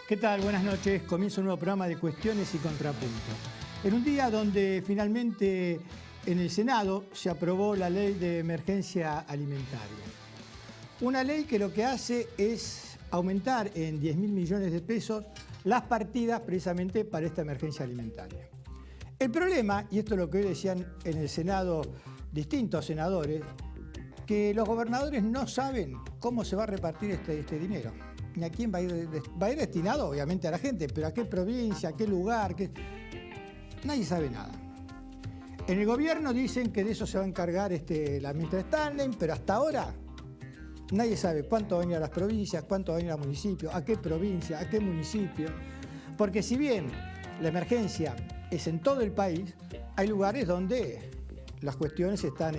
¿Qué tal? Buenas noches. Comienza un nuevo programa de Cuestiones y Contrapuntos. En un día donde finalmente en el Senado se aprobó la Ley de Emergencia Alimentaria. Una ley que lo que hace es aumentar en 10.000 millones de pesos las partidas precisamente para esta emergencia alimentaria. El problema, y esto es lo que hoy decían en el Senado distintos senadores, que los gobernadores no saben cómo se va a repartir este dinero. Ni a quién va a ir destinado, obviamente a la gente, pero a qué provincia, a qué lugar, nadie sabe nada. En el gobierno dicen que de eso se va a encargar la ministra Stanley, pero hasta ahora nadie sabe cuánto va a venir a las provincias, cuánto va a venir a municipios, a qué provincia, a qué municipio. Porque si bien la emergencia es en todo el país, hay lugares donde las cuestiones están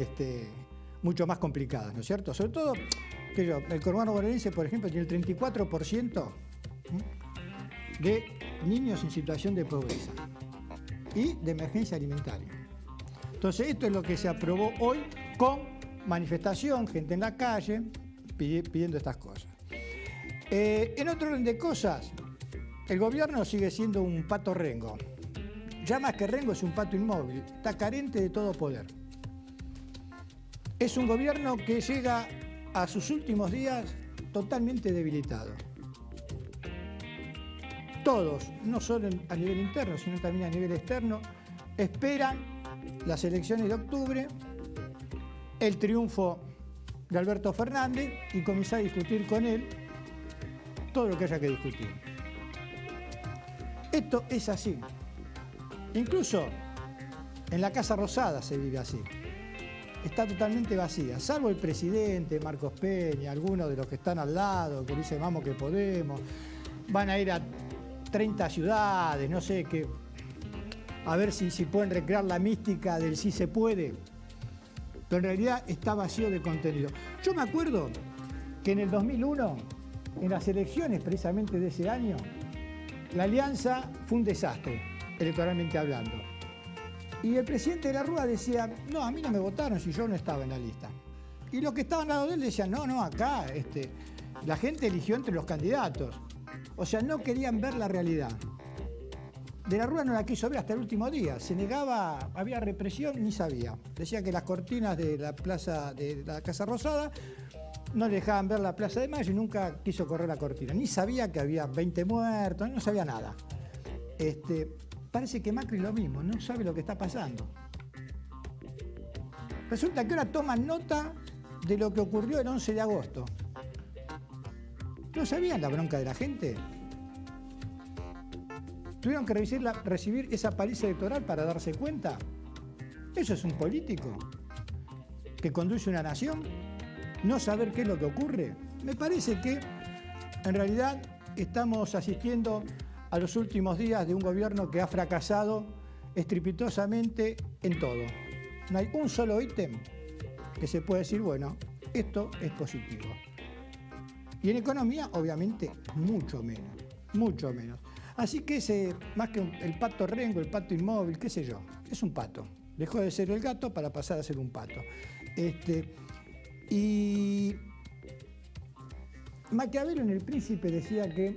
mucho más complicadas, ¿no es cierto? Sobre todo, el conurbano bonaerense, por ejemplo, tiene el 34% de niños en situación de pobreza y de emergencia alimentaria. Entonces, esto es lo que se aprobó hoy con manifestación, gente en la calle, pidiendo estas cosas. En otro orden de cosas, el gobierno sigue siendo un pato rengo. Ya más que rengo es un pato inmóvil, está carente de todo poder. Es un gobierno que llega a sus últimos días totalmente debilitado. Todos, no solo a nivel interno, sino también a nivel externo, esperan las elecciones de octubre, el triunfo de Alberto Fernández y comenzar a discutir con él todo lo que haya que discutir. Esto es así. Incluso en la Casa Rosada se vive así. Está totalmente vacía, salvo el presidente, Marcos Peña, algunos de los que están al lado, que dicen vamos que podemos, van a ir a 30 ciudades, no sé, a ver si pueden recrear la mística del sí se puede, pero en realidad está vacío de contenido. Yo me acuerdo que en el 2001, en las elecciones precisamente de ese año, la alianza fue un desastre, electoralmente hablando. Y el presidente de la Rúa decía, no, a mí no me votaron si yo no estaba en la lista. Y los que estaban al lado de él decían, no, acá la gente eligió entre los candidatos. O sea, no querían ver la realidad. De la Rúa no la quiso ver hasta el último día. Se negaba, había represión, ni sabía. Decía que las cortinas de la plaza de la Casa Rosada no le dejaban ver la Plaza de Mayo y nunca quiso correr la cortina. Ni sabía que había 20 muertos, no sabía nada. Parece que Macri lo mismo, no sabe lo que está pasando. Resulta que ahora toman nota de lo que ocurrió el 11 de agosto. ¿No sabían la bronca de la gente? ¿Tuvieron que recibir esa paliza electoral para darse cuenta? ¿Eso es un político que conduce una nación? ¿No saber qué es lo que ocurre? Me parece que en realidad estamos asistiendo a los últimos días de un gobierno que ha fracasado estrepitosamente en todo. No hay un solo ítem que se pueda decir, bueno, esto es positivo. Y en economía, obviamente, mucho menos. Así que más que el pato rengo, el pato inmóvil, qué sé yo, es un pato. Dejó de ser el gato para pasar a ser un pato. Y Maquiavelo en El Príncipe decía que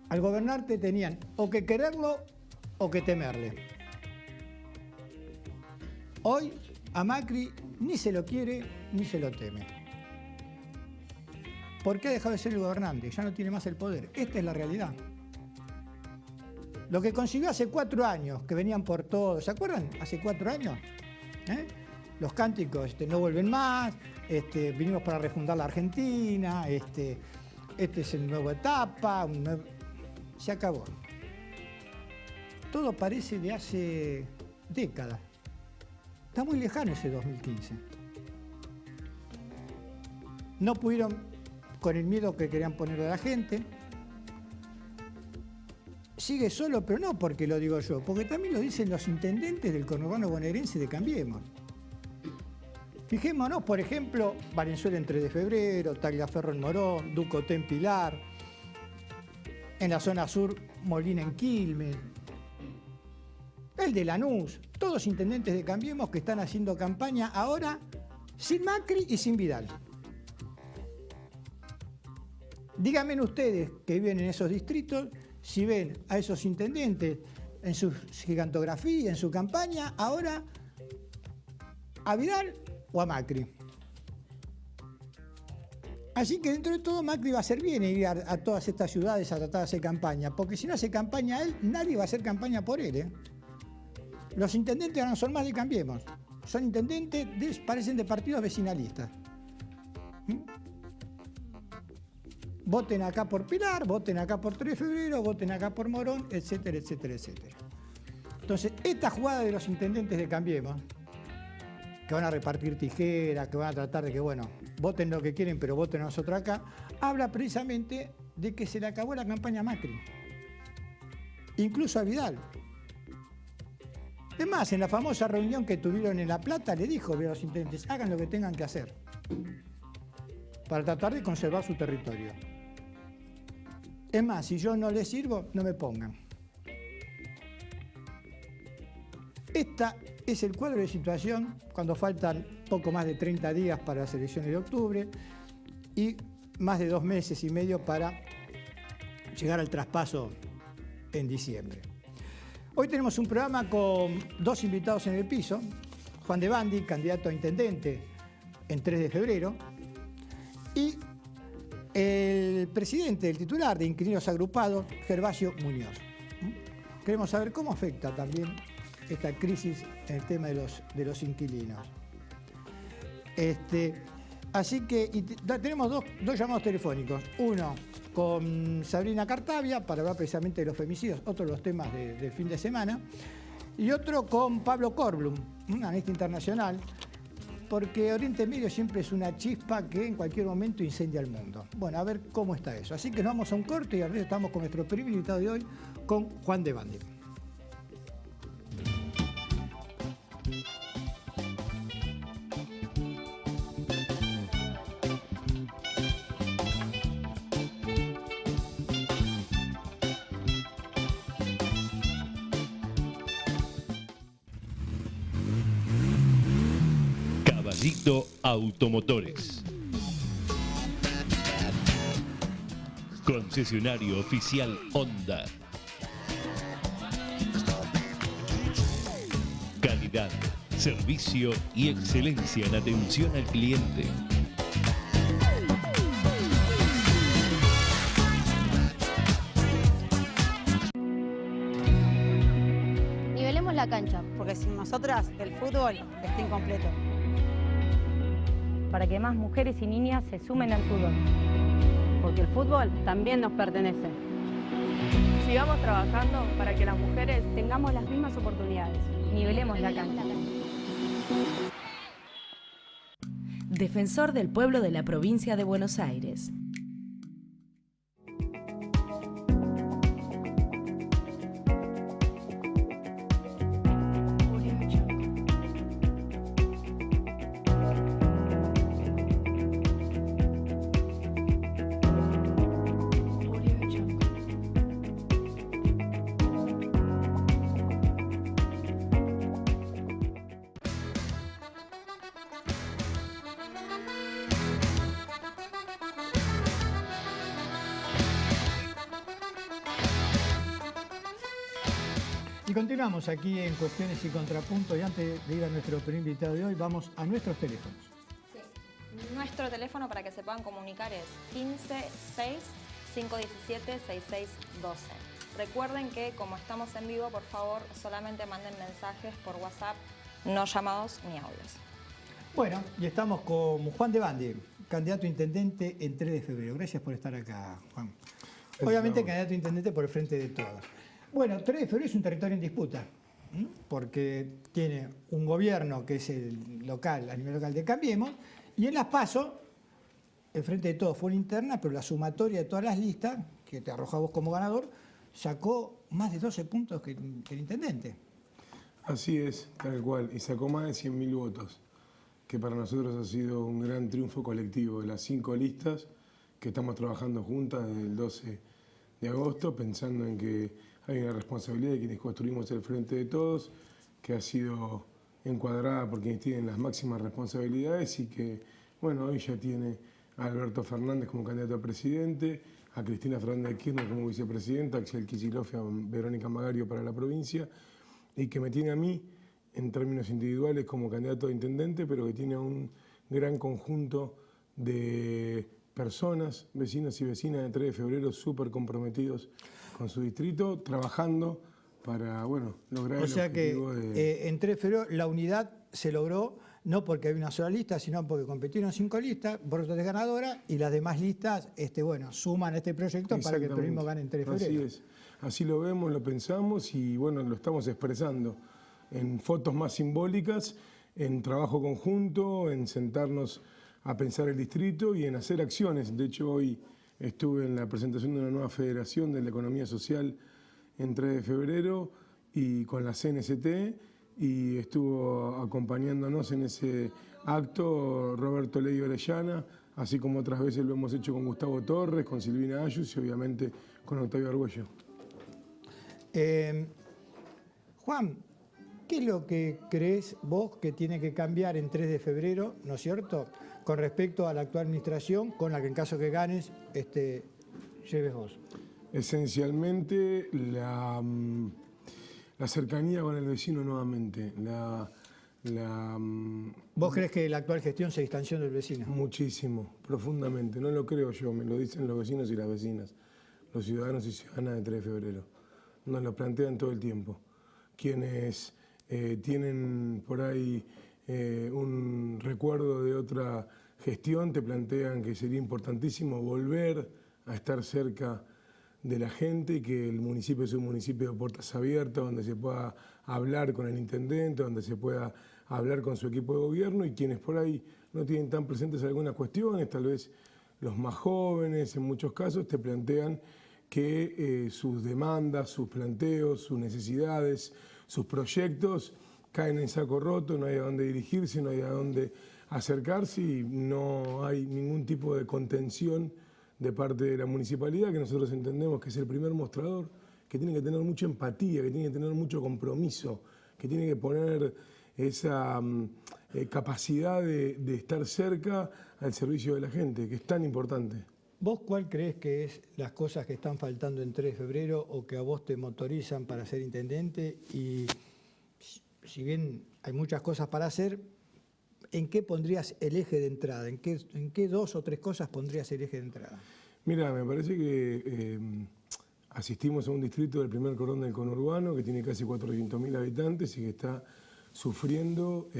al gobernante tenían o que quererlo o que temerle. Hoy a Macri ni se lo quiere ni se lo teme. ¿Por qué ha dejado de ser el gobernante? Ya no tiene más el poder. Esta es la realidad. Lo que consiguió hace 4 años, que venían por todo, ¿se acuerdan? Hace 4 años. Los cánticos no vuelven más, vinimos para refundar la Argentina, es una nueva etapa, se acabó. Todo parece de hace décadas. Está muy lejano ese 2015. No pudieron con el miedo que querían ponerle a la gente. Sigue solo, pero no porque lo digo yo, porque también lo dicen los intendentes del conurbano bonaerense de Cambiemos. Fijémonos, por ejemplo, Valenzuela en 3 de febrero, Tagliaferro en Morón, Ducoté en Pilar, en la zona sur, Molina en Quilmes, el de Lanús, todos intendentes de Cambiemos que están haciendo campaña ahora sin Macri y sin Vidal. Díganme ustedes que viven en esos distritos si ven a esos intendentes en su gigantografía, en su campaña, ahora a Vidal o a Macri. Así que dentro de todo Macri va a hacer bien ir a todas estas ciudades a tratar de hacer campaña, porque si no hace campaña él, nadie va a hacer campaña por él, ¿eh? Los intendentes ahora no son más de Cambiemos, son intendentes, parecen de partidos vecinalistas. Voten acá por Pilar, voten acá por 3 de febrero, voten acá por Morón, etcétera, etcétera, etcétera. Entonces, esta jugada de los intendentes de Cambiemos, que van a repartir tijeras, que van a tratar de que, bueno, voten lo que quieren, pero voten a nosotros acá, habla precisamente de que se le acabó la campaña a Macri. Incluso a Vidal. Es más, en la famosa reunión que tuvieron en La Plata, le dijo a los intendentes, hagan lo que tengan que hacer para tratar de conservar su territorio. Es más, si yo no les sirvo, no me pongan. Esta es el cuadro de situación cuando faltan poco más de 30 días para las elecciones de octubre y más de 2 meses y medio para llegar al traspaso en diciembre. Hoy tenemos un programa con 2 invitados en el piso. Juan de Bandi, candidato a intendente en 3 de febrero, y el presidente, el titular de Inquilinos Agrupados, Gervasio Muñoz. Queremos saber cómo afecta también esta crisis en el tema de los inquilinos. Así que tenemos dos llamados telefónicos. Uno con Sabrina Cartavia para hablar precisamente de los femicidios, otro de los temas del fin de semana. Y otro con Pablo Korblum, analista internacional, porque Oriente Medio siempre es una chispa que en cualquier momento incendia el mundo. Bueno, a ver cómo está eso. Así que nos vamos a un corte y ahora estamos con nuestro primer invitado de hoy, con Juan de Bandi. Automotores. Concesionario oficial Honda. Calidad, servicio y excelencia en atención al cliente. Nivelemos la cancha. Porque sin nosotras el fútbol está incompleto. Para que más mujeres y niñas se sumen al fútbol. Porque el fútbol también nos pertenece. Sigamos trabajando para que las mujeres tengamos las mismas oportunidades. Nivelemos la cancha. Defensor del pueblo de la provincia de Buenos Aires. Y continuamos aquí en Cuestiones y Contrapuntos, y antes de ir a nuestro primer invitado de hoy, vamos a nuestros teléfonos. Sí. Nuestro teléfono para que se puedan comunicar es 15-6-517-6612. Recuerden que como estamos en vivo, por favor, solamente manden mensajes por WhatsApp, no llamados ni audios. Bueno, y estamos con Juan de Bandi, candidato a intendente en 3 de febrero. Gracias por estar acá, Juan. Obviamente candidato a intendente por el Frente de Todos. Bueno, 3 de febrero es un territorio en disputa, porque tiene un gobierno que es el local, a nivel local de Cambiemos, y en las PASO, el Frente de Todos fue una interna, pero la sumatoria de todas las listas, que te arroja vos como ganador, sacó más de 12 puntos que el intendente. Así es, tal cual, y sacó más de 100.000 votos, que para nosotros ha sido un gran triunfo colectivo de las 5 listas que estamos trabajando juntas desde el 12 de agosto, pensando en que hay una responsabilidad de quienes construimos el Frente de Todos, que ha sido encuadrada por quienes tienen las máximas responsabilidades y que, bueno, hoy ya tiene a Alberto Fernández como candidato a presidente, a Cristina Fernández de Kirchner como vicepresidenta, a Axel Kicillof y a Verónica Magario para la provincia, y que me tiene a mí, en términos individuales, como candidato a intendente, pero que tiene un gran conjunto de personas, vecinos y vecinas de 3 de febrero, súper comprometidos con su distrito, trabajando para, bueno, lograr el objetivo en 3 de febrero la unidad se logró, no porque hay una sola lista, sino porque compitieron 5 listas, Brotas es ganadora, y las demás listas, bueno, suman a este proyecto para que el peronismo gane en 3 de febrero. Así es, así lo vemos, lo pensamos y, bueno, lo estamos expresando en fotos más simbólicas, en trabajo conjunto, en sentarnos a pensar el distrito y en hacer acciones. De hecho, hoy estuve en la presentación de una nueva federación de la economía social en 3 de febrero y con la CNST, y estuvo acompañándonos en ese acto Roberto Ley Orellana, así como otras veces lo hemos hecho con Gustavo Torres, con Silvina Ayus y obviamente con Octavio Argüello. Juan, ¿qué es lo que crees vos que tiene que cambiar en 3 de febrero, ¿no es cierto?, con respecto a la actual administración, con la que en caso que ganes, lleves vos? Esencialmente la cercanía con el vecino nuevamente. ¿Vos crees que la actual gestión se distanció del vecino? Muchísimo, profundamente. No lo creo yo, me lo dicen los vecinos y las vecinas, los ciudadanos y ciudadanas de 3 de febrero. Nos lo plantean todo el tiempo. Quienes tienen por ahí un recuerdo de otra gestión te plantean que sería importantísimo volver a estar cerca de la gente y que el municipio es un municipio de puertas abiertas, donde se pueda hablar con el intendente, donde se pueda hablar con su equipo de gobierno, y quienes por ahí no tienen tan presentes algunas cuestiones, tal vez los más jóvenes en muchos casos, te plantean que sus demandas, sus planteos, sus necesidades, sus proyectos caen en saco roto, no hay a dónde dirigirse, no hay a dónde acercarse y no hay ningún tipo de contención de parte de la municipalidad, que nosotros entendemos que es el primer mostrador, que tiene que tener mucha empatía, que tiene que tener mucho compromiso, que tiene que poner esa capacidad de estar cerca al servicio de la gente, que es tan importante. ¿Vos cuál crees que es las cosas que están faltando en 3 de febrero o que a vos te motorizan para ser intendente? Y si bien hay muchas cosas para hacer, ¿en qué pondrías el eje de entrada? ¿En qué 2 o 3 cosas pondrías el eje de entrada? Mira, me parece que asistimos a un distrito del primer cordón del conurbano que tiene casi 400.000 habitantes y que está sufriendo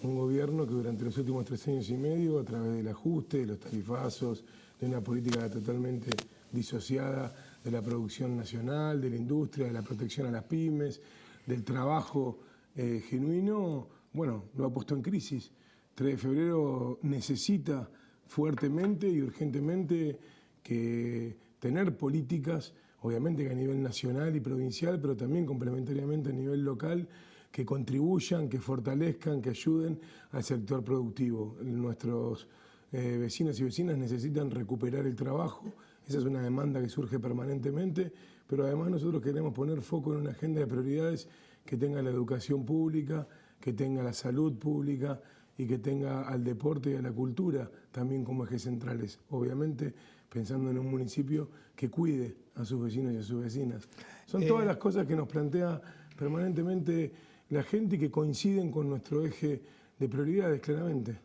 un gobierno que durante los últimos 3 años y medio, a través del ajuste, de los tarifazos, de una política totalmente disociada de la producción nacional, de la industria, de la protección a las pymes, del trabajo genuino, bueno, lo ha puesto en crisis. 3 de febrero necesita fuertemente y urgentemente que tener políticas, obviamente que a nivel nacional y provincial, pero también complementariamente a nivel local, que contribuyan, que fortalezcan, que ayuden al sector productivo. Nuestros vecinos y vecinas necesitan recuperar el trabajo, esa es una demanda que surge permanentemente, pero además nosotros queremos poner foco en una agenda de prioridades que tenga la educación pública, que tenga la salud pública y que tenga al deporte y a la cultura también como ejes centrales. Obviamente pensando en un municipio que cuide a sus vecinos y a sus vecinas. Son todas las cosas que nos plantea permanentemente la gente y que coinciden con nuestro eje de prioridades, claramente.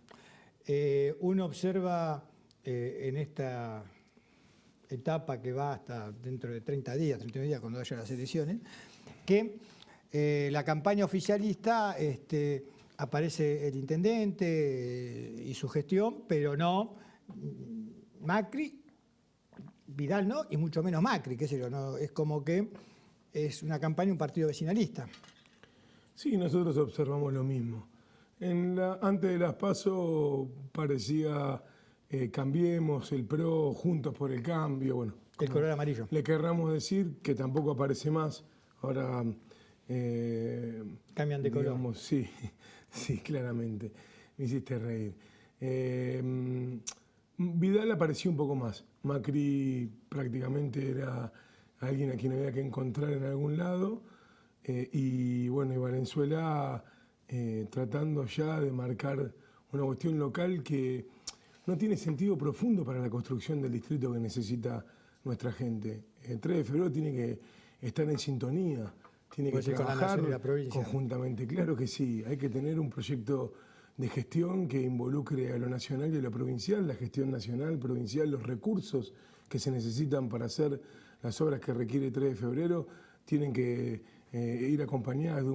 Uno observa en esta etapa que va hasta dentro de 30 días, 31 días, cuando haya las elecciones, que la campaña oficialista aparece el intendente y su gestión, pero no Macri, Vidal no, y mucho menos Macri, qué sé yo, no, es como que es una campaña, un partido vecinalista. Sí, nosotros observamos lo mismo. Antes de las PASO parecía Cambiemos, el PRO, Juntos por el Cambio, bueno. El color amarillo. Le querramos decir que tampoco aparece más. Ahora cambian de color. Sí, sí, claramente. Me hiciste reír. Vidal apareció un poco más. Macri prácticamente era alguien a quien había que encontrar en algún lado. Y bueno, y Valenzuela tratando ya de marcar una cuestión local que no tiene sentido profundo para la construcción del distrito que necesita nuestra gente. El 3 de febrero tiene que estar en sintonía, tiene que trabajar conjuntamente. Claro que sí, hay que tener un proyecto de gestión que involucre a lo nacional y a lo provincial, la gestión nacional, provincial, los recursos que se necesitan para hacer las obras que requiere 3 de febrero, tienen que ir acompañadas de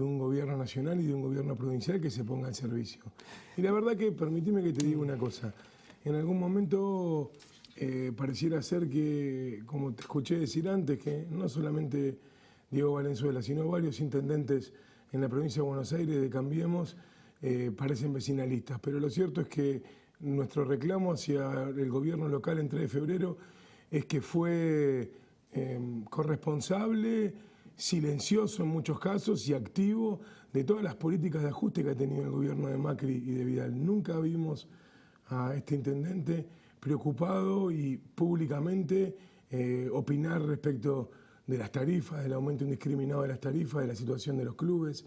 un gobierno nacional y de un gobierno provincial que se ponga al servicio. Y la verdad que, permitime que te diga una cosa, en algún momento pareciera ser que, como te escuché decir antes, que no solamente Diego Valenzuela, sino varios intendentes en la provincia de Buenos Aires de Cambiemos parecen vecinalistas, pero lo cierto es que nuestro reclamo hacia el gobierno local en 3 de febrero es que fue corresponsable, silencioso en muchos casos y activo de todas las políticas de ajuste que ha tenido el gobierno de Macri y de Vidal. Nunca vimos a este intendente preocupado y públicamente opinar respecto de las tarifas, del aumento indiscriminado de las tarifas, de la situación de los clubes,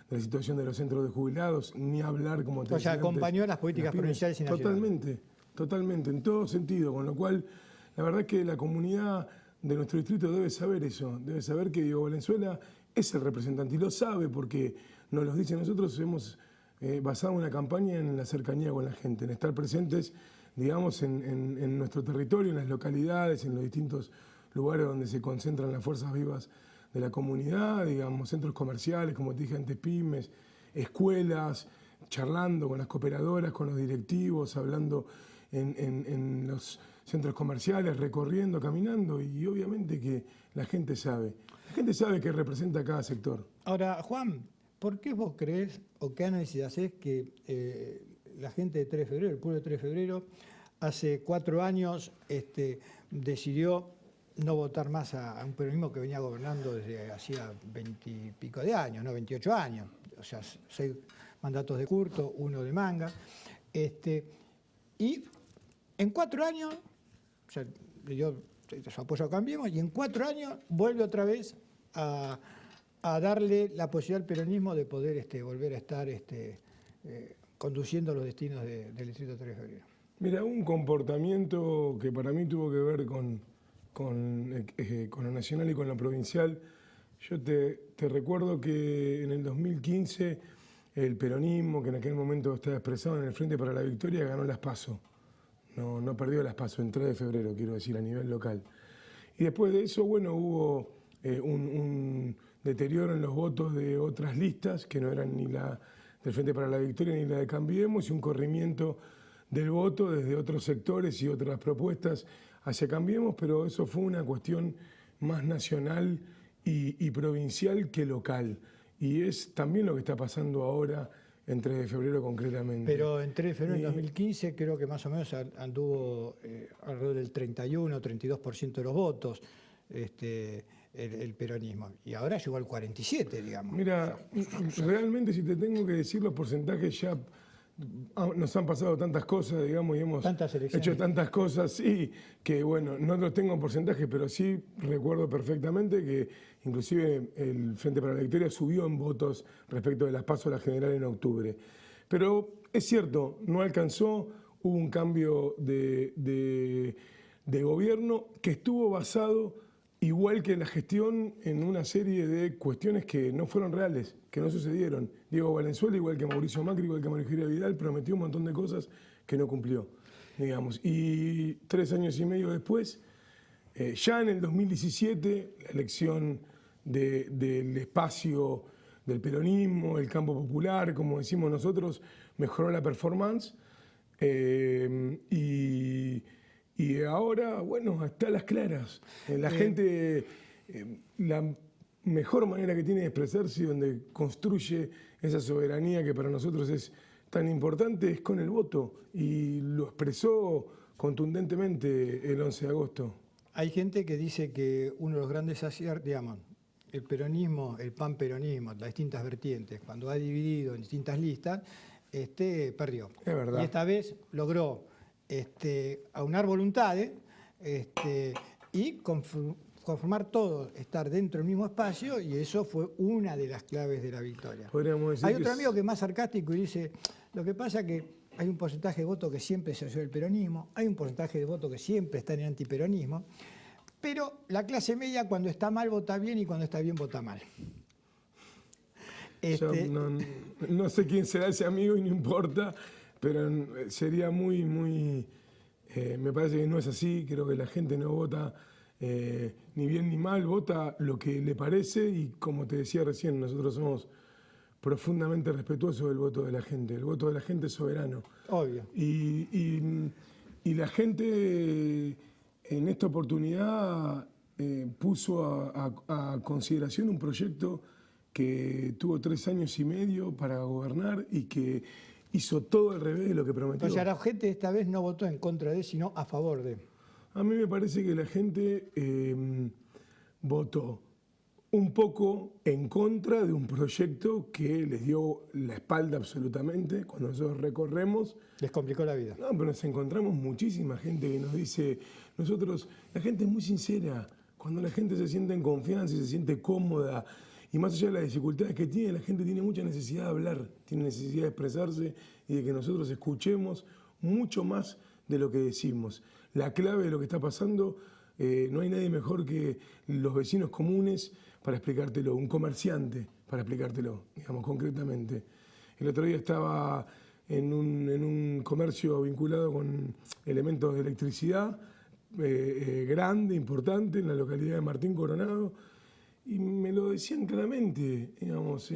de la situación de los centros de jubilados, ni hablar como te decía antes, acompañó las políticas provinciales y nacionales. Totalmente, en todo sentido, con lo cual la verdad es que la comunidad de nuestro distrito debe saber eso, debe saber que Diego Valenzuela es el representante y lo sabe porque nos lo dice. Nosotros hemos basado una campaña en la cercanía con la gente, en estar presentes, digamos, en nuestro territorio, en las localidades, en los distintos lugares donde se concentran las fuerzas vivas de la comunidad, digamos, centros comerciales, como te dije antes, pymes, escuelas, charlando con las cooperadoras, con los directivos, hablando en los centros comerciales, recorriendo, caminando, y obviamente que la gente sabe que representa a cada sector. Ahora, Juan, ¿por qué vos creés o qué análisis hacés que la gente de 3 de febrero, el pueblo de 3 de febrero, hace 4 años decidió no votar más a un peronismo que venía gobernando desde hacía 20 y pico de años, ¿no? 28 años, o sea, 6 mandatos de Curto, 1 de Manga, y en 4 años, o sea, yo su apoyo a Cambiemos, y en 4 años vuelve otra vez a darle la posibilidad al peronismo de poder volver a estar conduciendo los destinos del distrito 3 de febrero. Mira, un comportamiento que para mí tuvo que ver con lo nacional y con lo provincial. Yo te recuerdo que en el 2015 el peronismo, que en aquel momento estaba expresado en el Frente para la Victoria, ganó las PASO. No perdió las PASO en 3 de febrero, quiero decir, a nivel local. Y después de eso, bueno, hubo un deterioro en los votos de otras listas, que no eran ni la del Frente para la Victoria ni la de Cambiemos, y un corrimiento del voto desde otros sectores y otras propuestas hacia Cambiemos, pero eso fue una cuestión más nacional y provincial que local. Y es también lo que está pasando ahora en 3 de febrero concretamente. Pero en 3 de febrero del 2015 creo que más o menos anduvo alrededor del 31 o 32% de los votos el peronismo. Y ahora llegó al 47%, digamos. Mira, realmente si te tengo que decir los porcentajes ya... Nos han pasado tantas cosas, digamos, y hemos hecho tantas cosas, sí, que bueno, no los tengo en porcentaje, pero sí recuerdo perfectamente que inclusive el Frente para la Victoria subió en votos respecto de las PASO a la general en octubre. Pero es cierto, no alcanzó, hubo un cambio de gobierno que estuvo basado, igual que la gestión, en una serie de cuestiones que no fueron reales, que no sucedieron. Diego Valenzuela, igual que Mauricio Macri, igual que María Eugenia Vidal, prometió un montón de cosas que no cumplió, digamos. Y 3 años y medio después, ya en el 2017, la elección del espacio del peronismo, el campo popular, como decimos nosotros, mejoró la performance. Y ahora, bueno, está a las claras. La gente, la mejor manera que tiene de expresarse y donde construye esa soberanía que para nosotros es tan importante es con el voto. Y lo expresó contundentemente el 11 de agosto. Hay gente que dice que uno de los grandes aciertos, digamos, el peronismo, el panperonismo, las distintas vertientes, cuando ha dividido en distintas listas, perdió. Es verdad. Y esta vez logró aunar voluntades y conformar todo, estar dentro del mismo espacio, y eso fue una de las claves de la victoria. Podríamos decir Hay otro amigo que es más sarcástico y dice, lo que pasa que hay un porcentaje de votos que siempre se asoció al peronismo, hay un porcentaje de votos que siempre está en el antiperonismo, pero la clase media cuando está mal vota bien y cuando está bien vota mal. Yo no sé quién será ese amigo y no importa, pero sería muy, me parece que no es así. Creo que la gente no vota ni bien ni mal, vota lo que le parece y como te decía recién, nosotros somos profundamente respetuosos del voto de la gente. El voto de la gente es soberano. Obvio. Y la gente en esta oportunidad puso a consideración un proyecto que tuvo 3 años y medio para gobernar y que hizo todo al revés de lo que prometió. O sea, la gente esta vez no votó en contra de, sino a favor de. A mí me parece que la gente votó un poco en contra de un proyecto que les dio la espalda absolutamente. Cuando nosotros recorremos... Les complicó la vida. No, pero nos encontramos muchísima gente que nos dice... La gente es muy sincera. Cuando la gente se siente en confianza y se siente cómoda... Y más allá de las dificultades que tiene, la gente tiene mucha necesidad de hablar, tiene necesidad de expresarse y de que nosotros escuchemos mucho más de lo que decimos. La clave de lo que está pasando, no hay nadie mejor que los vecinos comunes para explicártelo, un comerciante para explicártelo, digamos, concretamente. El otro día estaba en un comercio vinculado con elementos de electricidad, grande, importante, en la localidad de Martín Coronado, y me lo decían claramente, digamos,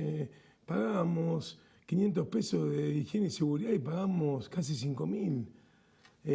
pagábamos 500 pesos de higiene y seguridad y pagamos casi 5.000.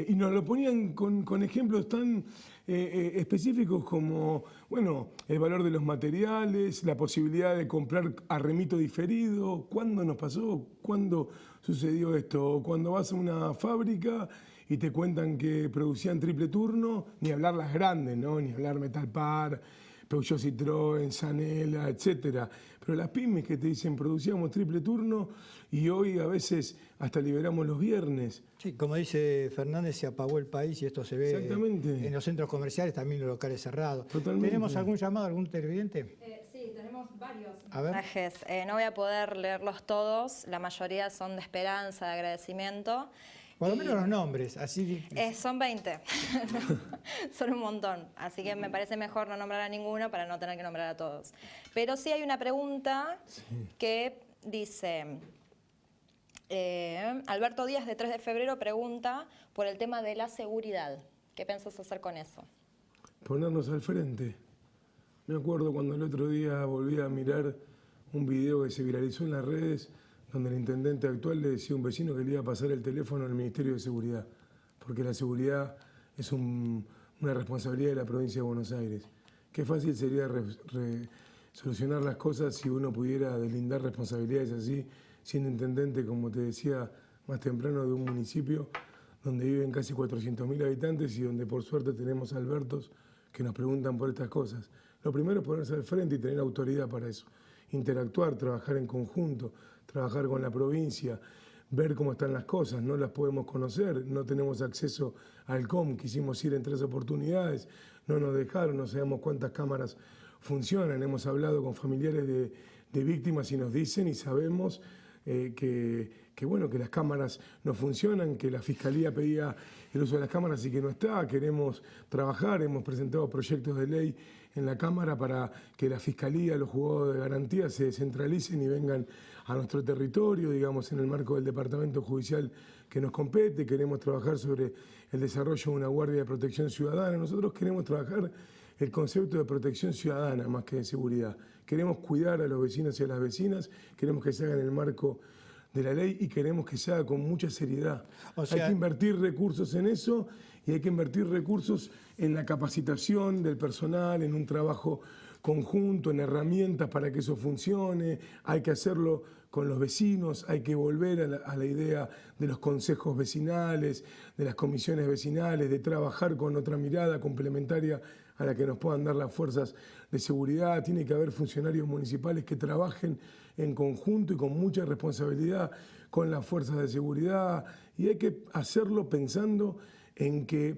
Y nos lo ponían con ejemplos tan específicos como, bueno, el valor de los materiales, la posibilidad de comprar a remito diferido, ¿cuándo nos pasó? ¿Cuándo sucedió esto? Cuando vas a una fábrica y te cuentan que producían triple turno, ni hablar las grandes, ¿no? Ni hablar Metalpar, Peugeot, Citroën, Sanela, etcétera. Pero las pymes que te dicen producíamos triple turno y hoy a veces hasta liberamos los viernes. Sí, como dice Fernández, se apagó el país y esto se ve en los centros comerciales, también los locales cerrados. Totalmente. ¿Tenemos algún llamado, algún televidente? Sí, tenemos varios A ver. mensajes. No voy a poder leerlos todos, la mayoría son de esperanza, de agradecimiento. Por lo menos los nombres, así... Son 20, son un montón, así que me parece mejor no nombrar a ninguno para no tener que nombrar a todos. Pero sí hay una pregunta que dice, Alberto Díaz de 3 de febrero pregunta por el tema de la seguridad. ¿Qué pensás hacer con eso? Ponernos al frente. Me acuerdo cuando el otro día volví a mirar un video que se viralizó en las redes donde el intendente actual le decía a un vecino que le iba a pasar el teléfono al Ministerio de Seguridad, porque la seguridad es una responsabilidad de la provincia de Buenos Aires. Qué fácil sería solucionar las cosas si uno pudiera deslindar responsabilidades así, siendo intendente, como te decía más temprano, de un municipio donde viven casi 400.000 habitantes y donde por suerte tenemos albertos que nos preguntan por estas cosas. Lo primero es ponerse al frente y tener autoridad para eso, interactuar, trabajar en conjunto, trabajar con la provincia, ver cómo están las cosas, no las podemos conocer, no tenemos acceso al COM, quisimos ir en 3 oportunidades, no nos dejaron, no sabemos cuántas cámaras funcionan, hemos hablado con familiares de víctimas y nos dicen y sabemos que las cámaras no funcionan, que la Fiscalía pedía el uso de las cámaras y que no está, queremos trabajar, hemos presentado proyectos de ley en la Cámara para que la Fiscalía, los juzgados de garantía se descentralicen y vengan a nuestro territorio, digamos, en el marco del Departamento Judicial que nos compete. Queremos trabajar sobre el desarrollo de una Guardia de Protección Ciudadana. Nosotros queremos trabajar el concepto de protección ciudadana más que de seguridad. Queremos cuidar a los vecinos y a las vecinas, queremos que se haga en el marco de la ley y queremos que se haga con mucha seriedad. O sea, hay que invertir recursos en eso y hay que invertir recursos en la capacitación del personal, en un trabajo conjunto, en herramientas para que eso funcione. Hay que hacerlo con los vecinos, hay que volver a la idea de los consejos vecinales, de las comisiones vecinales, de trabajar con otra mirada complementaria a la que nos puedan dar las fuerzas de seguridad. Tiene que haber funcionarios municipales que trabajen en conjunto y con mucha responsabilidad con las fuerzas de seguridad, y hay que hacerlo pensando en que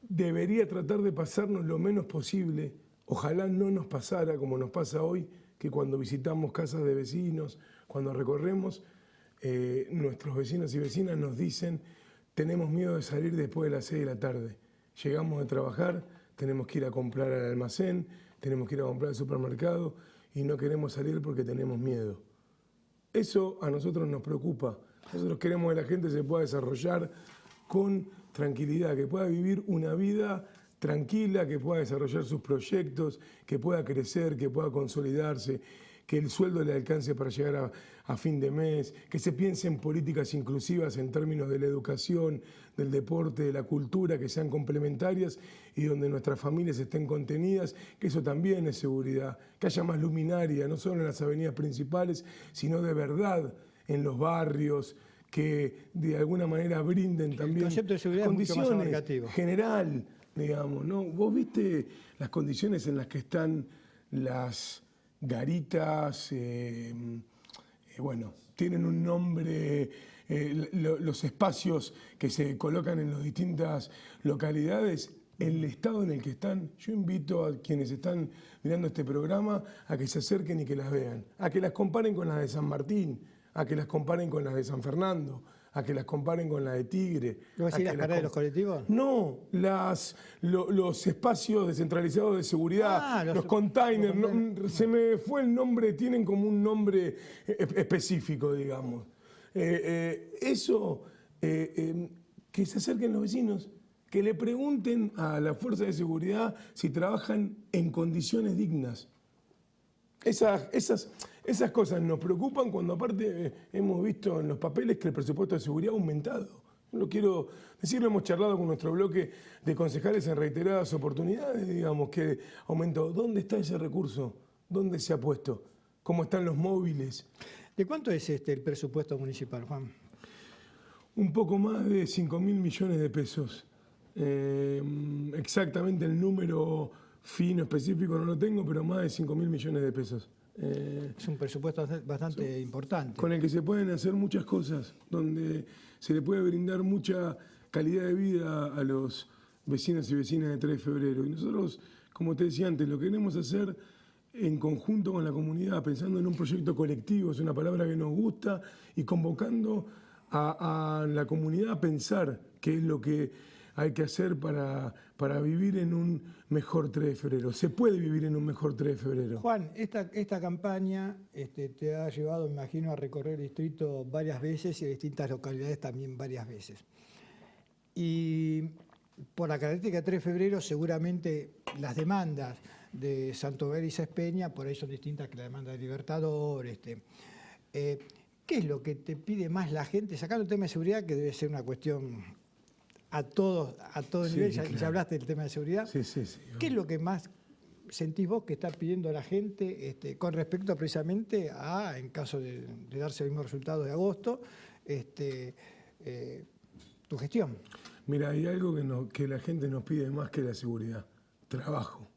debería tratar de pasarnos lo menos posible. Ojalá no nos pasara como nos pasa hoy, que cuando visitamos casas de vecinos, cuando recorremos, nuestros vecinos y vecinas nos dicen: tenemos miedo de salir después de las 6 de la tarde. Llegamos de trabajar, tenemos que ir a comprar al almacén, tenemos que ir a comprar al supermercado y no queremos salir porque tenemos miedo. Eso a nosotros nos preocupa. Nosotros queremos que la gente se pueda desarrollar con tranquilidad, que pueda vivir una vida tranquila, que pueda desarrollar sus proyectos, que pueda crecer, que pueda consolidarse, que el sueldo le alcance para llegar a fin de mes, que se piense en políticas inclusivas en términos de la educación, del deporte, de la cultura, que sean complementarias y donde nuestras familias estén contenidas, que eso también es seguridad, que haya más luminaria, no solo en las avenidas principales, sino de verdad en los barrios, que de alguna manera brinden también el concepto de seguridad condiciones es mucho más abarcativo. General, digamos, ¿no? Vos viste las condiciones en las que están las garitas, bueno, tienen un nombre, los espacios que se colocan en las distintas localidades, el estado en el que están. Yo invito a quienes están mirando este programa a que se acerquen y que las vean, a que las comparen con las de San Martín, a que las comparen con las de San Fernando, a que las comparen con la de Tigre. ¿No vas a decir las paradas de los colectivos? No, los espacios descentralizados de seguridad, los containers, se me fue el nombre, tienen como un nombre específico, digamos. Eso, que se acerquen los vecinos, que le pregunten a la fuerza de seguridad si trabajan en condiciones dignas. Esas cosas nos preocupan cuando aparte hemos visto en los papeles que el presupuesto de seguridad ha aumentado. Lo quiero decir, lo hemos charlado con nuestro bloque de concejales en reiteradas oportunidades, digamos, que aumentó. ¿Dónde está ese recurso? ¿Dónde se ha puesto? ¿Cómo están los móviles? ¿De cuánto es el presupuesto municipal, Juan? Un poco más de 5.000 millones de pesos. Exactamente el número fino, específico no lo tengo, pero más de 5.000 millones de pesos. Es un presupuesto bastante importante. Con el que se pueden hacer muchas cosas, donde se le puede brindar mucha calidad de vida a los vecinos y vecinas de 3 de febrero. Y nosotros, como te decía antes, lo queremos hacer en conjunto con la comunidad, pensando en un proyecto colectivo, es una palabra que nos gusta, y convocando a la comunidad a pensar qué es lo que hay que hacer para vivir en un mejor 3 de febrero. Se puede vivir en un mejor 3 de febrero. Juan, esta campaña te ha llevado, me imagino, a recorrer el distrito varias veces y a distintas localidades también varias veces. Y por la característica de 3 de febrero, seguramente las demandas de Santo Ver y Sáenz Peña por ahí son distintas que la demanda de Libertador. ¿Qué es lo que te pide más la gente? Sacando el tema de seguridad, que debe ser una cuestión a todo nivel, claro. Ya hablaste del tema de seguridad. Sí. ¿Qué es lo que más sentís vos que está pidiendo la gente con respecto precisamente a, en caso de darse el mismo resultado de agosto, tu gestión? Mira, hay algo que la gente nos pide más que la seguridad: trabajo.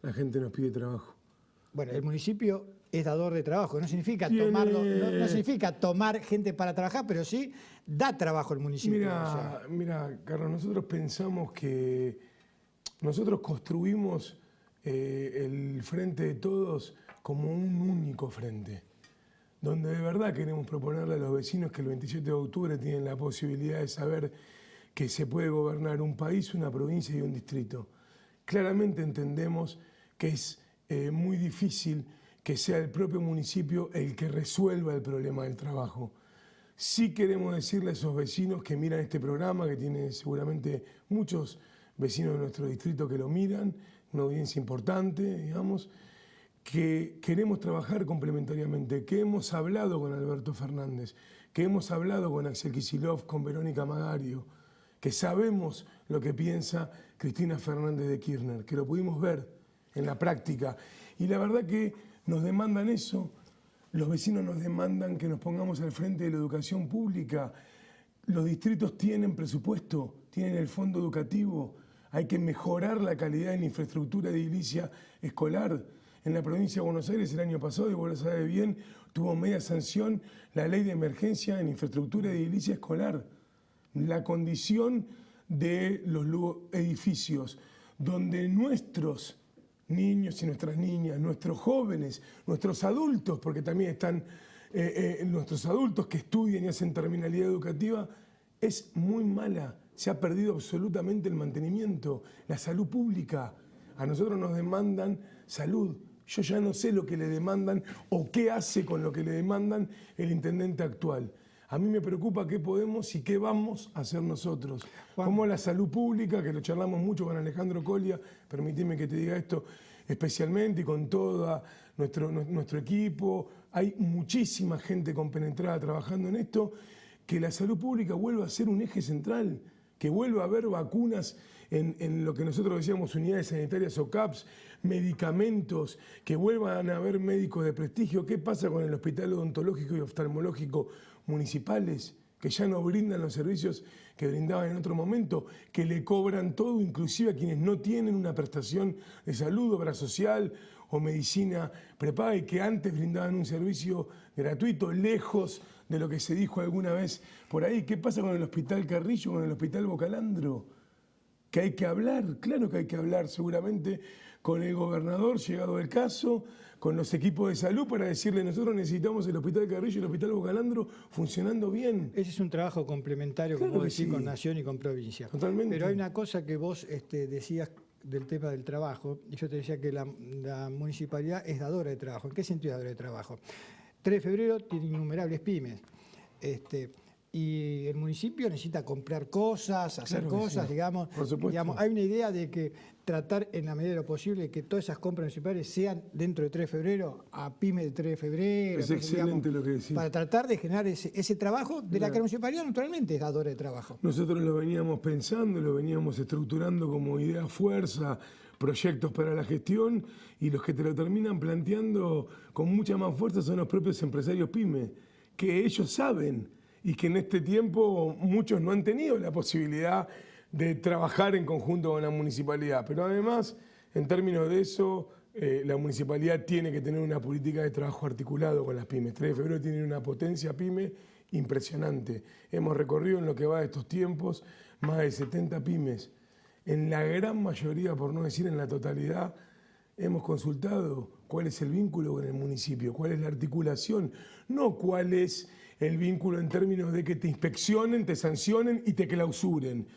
La gente nos pide trabajo. Bueno, el municipio es dador de trabajo, no significa no significa tomar gente para trabajar, pero sí da trabajo al municipio. Mira, Carlos, nosotros pensamos que nosotros construimos el Frente de Todos como un único frente, donde de verdad queremos proponerle a los vecinos que el 27 de octubre tienen la posibilidad de saber que se puede gobernar un país, una provincia y un distrito. Claramente entendemos que es muy difícil que sea el propio municipio el que resuelva el problema del trabajo. Sí queremos decirle a esos vecinos que miran este programa, que tiene seguramente muchos vecinos de nuestro distrito que lo miran, una audiencia importante, digamos, que queremos trabajar complementariamente, que hemos hablado con Alberto Fernández, que hemos hablado con Axel Kicillof, con Verónica Magario, que sabemos lo que piensa Cristina Fernández de Kirchner, que lo pudimos ver en la práctica. Y la verdad que nos demandan eso, los vecinos nos demandan que nos pongamos al frente de la educación pública. Los distritos tienen presupuesto, tienen el fondo educativo, hay que mejorar la calidad en infraestructura de edilicia escolar. En la provincia de Buenos Aires el año pasado, y vos lo sabés bien, tuvo media sanción la ley de emergencia en infraestructura de edilicia escolar. La condición de los edificios donde nuestros niños y nuestras niñas, nuestros jóvenes, nuestros adultos, porque también están nuestros adultos que estudian y hacen terminalidad educativa, es muy mala. Se ha perdido absolutamente el mantenimiento, la salud pública. A nosotros nos demandan salud. Yo ya no sé lo que le demandan o qué hace con lo que le demandan el intendente actual. A mí me preocupa qué podemos y qué vamos a hacer nosotros. Como la salud pública, que lo charlamos mucho con Alejandro Colia, permitime que te diga esto especialmente, y con todo nuestro equipo. Hay muchísima gente compenetrada trabajando en esto, que la salud pública vuelva a ser un eje central, que vuelva a haber vacunas en lo que nosotros decíamos unidades sanitarias o CAPS, medicamentos, que vuelvan a haber médicos de prestigio. ¿Qué pasa con el hospital odontológico y oftalmológico municipales, que ya no brindan los servicios que brindaban en otro momento, que le cobran todo, inclusive a quienes no tienen una prestación de salud, obra social o medicina prepaga, y que antes brindaban un servicio gratuito, lejos de lo que se dijo alguna vez por ahí? ¿Qué pasa con el Hospital Carrillo, con el Hospital Bocalandro? Que hay que hablar, claro que hay que hablar, seguramente con el gobernador, llegado el caso, con los equipos de salud, para decirle: nosotros necesitamos el Hospital Carrillo y el Hospital Bocalandro funcionando bien. Ese es un trabajo complementario, Claro como que decir, sí. con Nación y con provincia. Totalmente. Pero hay una cosa que vos decías del tema del trabajo, y yo te decía que la municipalidad es dadora de trabajo. ¿En qué sentido es dadora de trabajo? 3 de febrero tiene innumerables pymes. Y el municipio necesita comprar cosas, hacer Claro que cosas, sí. digamos. Por supuesto. Hay una idea de que tratar en la medida de lo posible que todas esas compras municipales sean dentro de 3 de febrero, a pymes de 3 de febrero. Es excelente lo que decís. Para tratar de generar ese trabajo de la Mira. que la municipalidad naturalmente es dadora de trabajo. Nosotros lo veníamos pensando, lo veníamos estructurando como idea fuerza, proyectos para la gestión, y los que te lo terminan planteando con mucha más fuerza son los propios empresarios pymes, que ellos saben, y que en este tiempo muchos no han tenido la posibilidad de trabajar en conjunto con la municipalidad. Pero además, en términos de eso, la municipalidad tiene que tener una política de trabajo articulado con las pymes. 3 de febrero tiene una potencia pyme impresionante. Hemos recorrido en lo que va de estos tiempos más de 70 pymes. En la gran mayoría, por no decir en la totalidad, hemos consultado cuál es el vínculo con el municipio, cuál es la articulación, no cuál es el vínculo en términos de que te inspeccionen, te sancionen y te clausuren.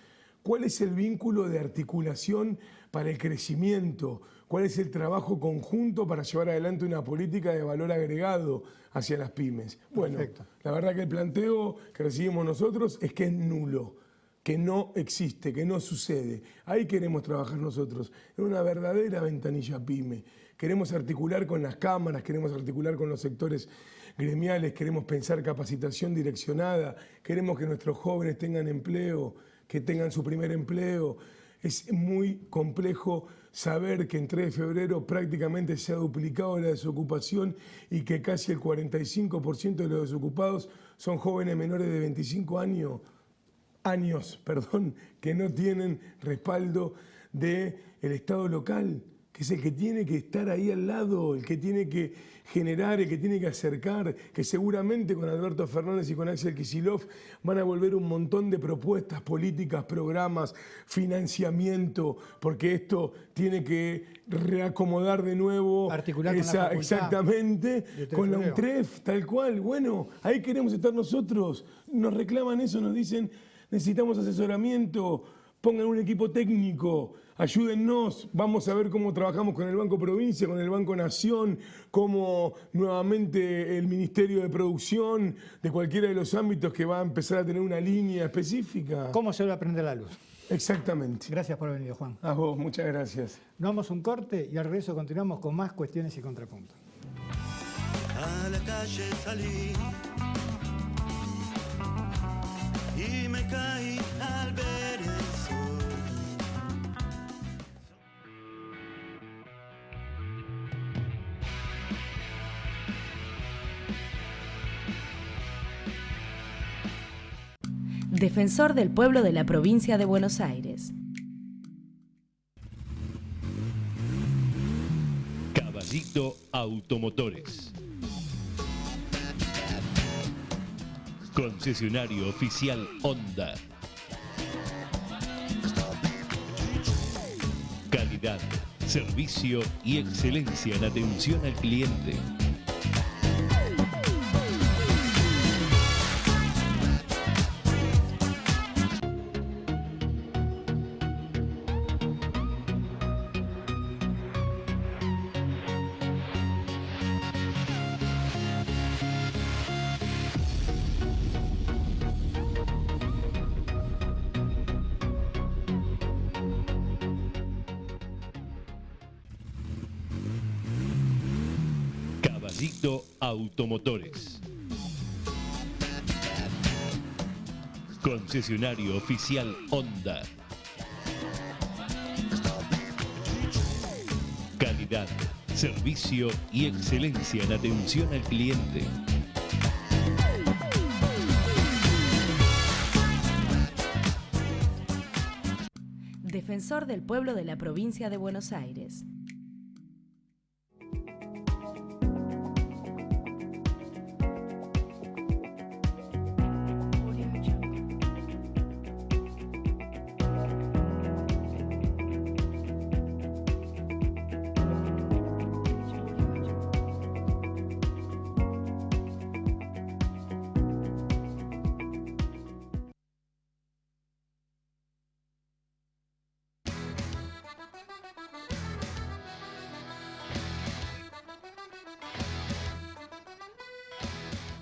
¿Cuál es el vínculo de articulación para el crecimiento? ¿Cuál es el trabajo conjunto para llevar adelante una política de valor agregado hacia las pymes? Bueno, Perfecto. La verdad que el planteo que recibimos nosotros es que es nulo, que no existe, que no sucede. Ahí queremos trabajar nosotros, en una verdadera ventanilla pyme. Queremos articular con las cámaras, queremos articular con los sectores gremiales, queremos pensar capacitación direccionada, queremos que nuestros jóvenes tengan empleo, que tengan su primer empleo. Es muy complejo saber que en 3 de febrero prácticamente se ha duplicado la desocupación y que casi el 45% de los desocupados son jóvenes menores de 25 años, que no tienen respaldo del Estado local, que es el que tiene que estar ahí al lado, el que tiene que generar, el que tiene que acercar, que seguramente con Alberto Fernández y con Axel Kicillof van a volver un montón de propuestas políticas, programas, financiamiento, porque esto tiene que reacomodar de nuevo. Articular con la facultad. Exactamente, con la febrero. UNTREF, tal cual. Bueno, ahí queremos estar nosotros. Nos reclaman eso, nos dicen: necesitamos asesoramiento, pongan un equipo técnico, ayúdennos, vamos a ver cómo trabajamos con el Banco Provincia, con el Banco Nación, cómo nuevamente el Ministerio de Producción, de cualquiera de los ámbitos que va a empezar a tener una línea específica. ¿Cómo se va a prender la luz? Exactamente. Gracias por haber venido, Juan. A vos, muchas gracias. Nos vamos a un corte y al regreso continuamos con más cuestiones y contrapuntos. A la calle salí y me caí al ver el sol. Defensor del pueblo de la provincia de Buenos Aires. Caballito Automotores. Concesionario oficial Honda. Calidad, servicio y excelencia en atención al cliente. Caballito Automotores. Concesionario oficial Honda. Calidad, servicio y excelencia en atención al cliente. Defensor del pueblo de la provincia de Buenos Aires.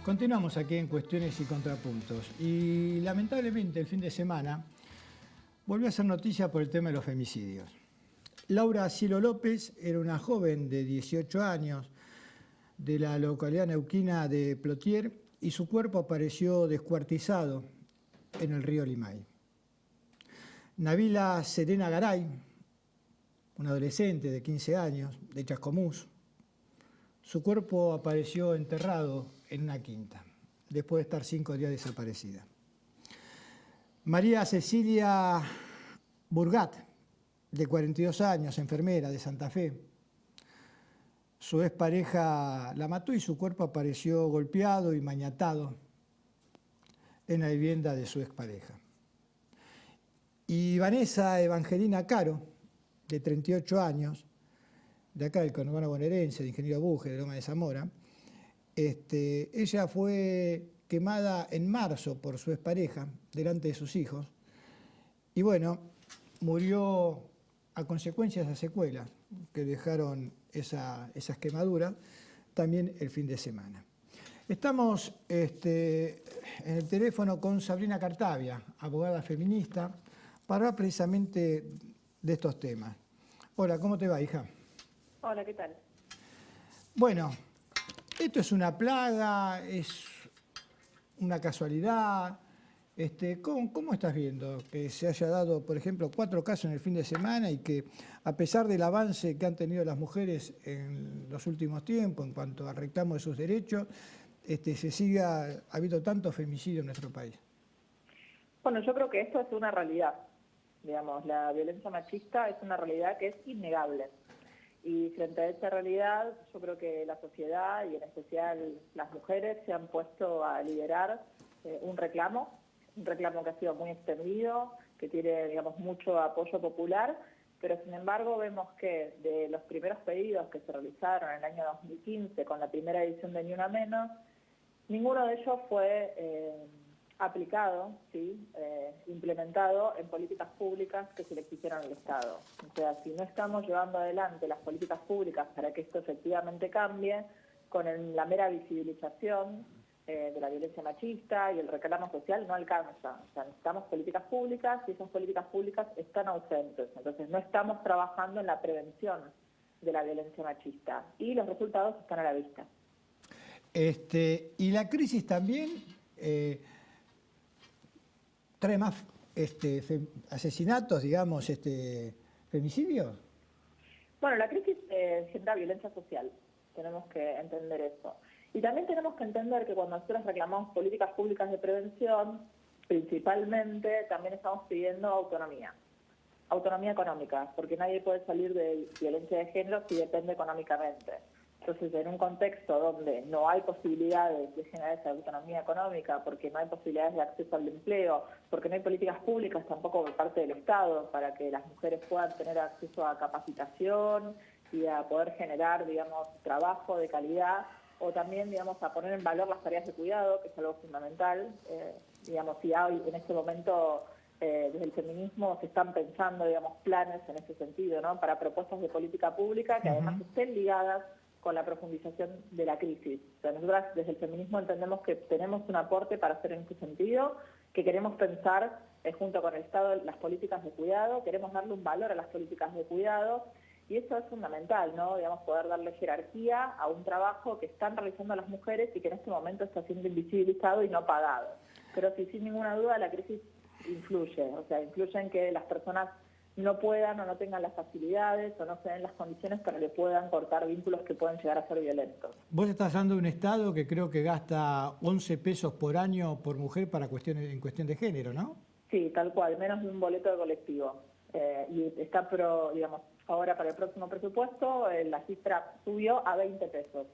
Continuamos aquí en Cuestiones y Contrapuntos y lamentablemente el fin de semana volvió a ser noticia por el tema de los femicidios. Laura Cielo López era una joven de 18 años de la localidad neuquina de Plotier y su cuerpo apareció descuartizado en el río Limay. Nabila Serena Garay, una adolescente de 15 años de Chascomús, su cuerpo apareció enterrado en una quinta, después de estar 5 días desaparecida. María Cecilia Burgat, de 42 años, enfermera de Santa Fe. Su expareja la mató y su cuerpo apareció golpeado y maniatado en la vivienda de su expareja. Y Vanessa Evangelina Caro, de 38 años, de acá del conurbano bonaerense, de Ingeniero Buje, de Loma de Zamora. Ella fue quemada en marzo por su expareja, delante de sus hijos, y bueno, murió a consecuencia de esas secuelas que dejaron esas quemaduras, también el fin de semana. Estamos en el teléfono con Sabrina Cartavia, abogada feminista, para hablar precisamente de estos temas. Hola, ¿cómo te va, hija? Hola, ¿qué tal? Bueno, esto es una plaga, es una casualidad. ¿Cómo estás viendo que se haya dado, por ejemplo, 4 casos en el fin de semana y que, a pesar del avance que han tenido las mujeres en los últimos tiempos en cuanto al reclamo de sus derechos, se siga habiendo tanto femicidio en nuestro país? Bueno, yo creo que esto es una realidad. Digamos, la violencia machista es una realidad que es innegable. Y frente a esa realidad, yo creo que la sociedad y en especial las mujeres se han puesto a liderar un reclamo que ha sido muy extendido, que tiene, digamos, mucho apoyo popular, pero sin embargo vemos que de los primeros pedidos que se realizaron en el año 2015 con la primera edición de Ni Una Menos, ninguno de ellos fue aplicado, ¿sí? Implementado en políticas públicas que se le exigieron al Estado. O sea, si no estamos llevando adelante las políticas públicas para que esto efectivamente cambie, con la mera visibilización de la violencia machista y el reclamo social no alcanza. O sea, necesitamos políticas públicas y esas políticas públicas están ausentes. Entonces no estamos trabajando en la prevención de la violencia machista y los resultados están a la vista. Y la crisis también trae más asesinatos, digamos, femicidios. Bueno, la crisis genera violencia social, tenemos que entender eso. Y también tenemos que entender que cuando nosotros reclamamos políticas públicas de prevención, principalmente también estamos pidiendo autonomía económica, porque nadie puede salir de violencia de género si depende económicamente. Entonces, en un contexto donde no hay posibilidades de generar esa autonomía económica, porque no hay posibilidades de acceso al empleo, porque no hay políticas públicas tampoco por parte del Estado para que las mujeres puedan tener acceso a capacitación y a poder generar, digamos, trabajo de calidad, o también, digamos, a poner en valor las tareas de cuidado, que es algo fundamental. Digamos, si hoy, en este momento, desde el feminismo se están pensando, digamos, planes en ese sentido, ¿no? Para propuestas de política pública que además estén ligadas con la profundización de la crisis. O sea, nosotras desde el feminismo entendemos que tenemos un aporte para hacer en este sentido, que queremos pensar junto con el Estado las políticas de cuidado, queremos darle un valor a las políticas de cuidado Y eso es fundamental, ¿no? Digamos, poder darle jerarquía a un trabajo que están realizando las mujeres y que en este momento está siendo invisibilizado y no pagado. Pero sí, sin ninguna duda, la crisis influye, o sea, influye en que las personas no puedan o no tengan las facilidades o no se den las condiciones para que puedan cortar vínculos que pueden llegar a ser violentos. Vos estás hablando de un Estado que creo que gasta 11 pesos por año por mujer para en cuestión de género, ¿no? Sí, tal cual, menos de un boleto de colectivo. Y está, digamos, ahora para el próximo presupuesto la cifra subió a 20 pesos.